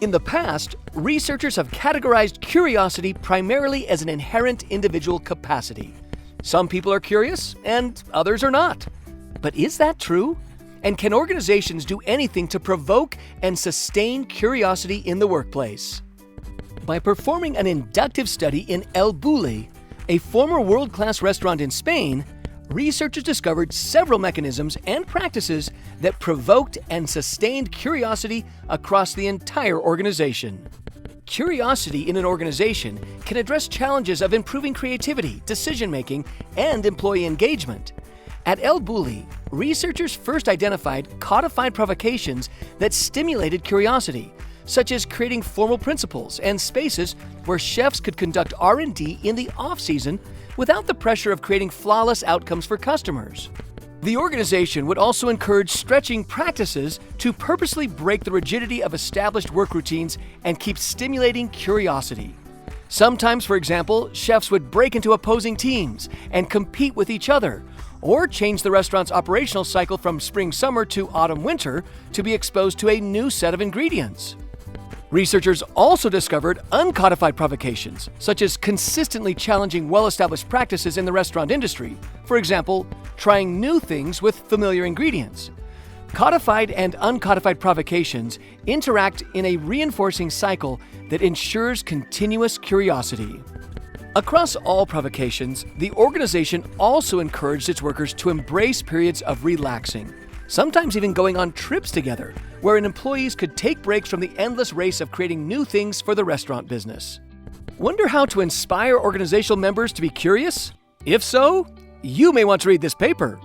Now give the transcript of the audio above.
In the past, researchers have categorized curiosity primarily as an inherent individual capacity. Some people are curious and others are not. But is that true? And can organizations do anything to provoke and sustain curiosity in the workplace? By performing an inductive study in El Bulli, a former world-class restaurant in Spain, researchers discovered several mechanisms and practices that provoked and sustained curiosity across the entire organization. Curiosity in an organization can address challenges of improving creativity, decision-making, and employee engagement. At El Bulli, researchers first identified codified provocations that stimulated curiosity, such as creating formal principles and spaces where chefs could conduct R&D in the off-season without the pressure of creating flawless outcomes for customers. The organization would also encourage stretching practices to purposely break the rigidity of established work routines and keep stimulating curiosity. Sometimes, for example, chefs would break into opposing teams and compete with each other, or change the restaurant's operational cycle from spring-summer to autumn-winter to be exposed to a new set of ingredients. Researchers also discovered uncodified provocations, such as consistently challenging well-established practices in the restaurant industry, for example, trying new things with familiar ingredients. Codified and uncodified provocations interact in a reinforcing cycle that ensures continuous curiosity. Across all provocations, the organization also encouraged its workers to embrace periods of relaxing, sometimes even going on trips together, wherein employees could take breaks from the endless race of creating new things for the restaurant business. Wonder how to inspire organizational members to be curious? If so, you may want to read this paper.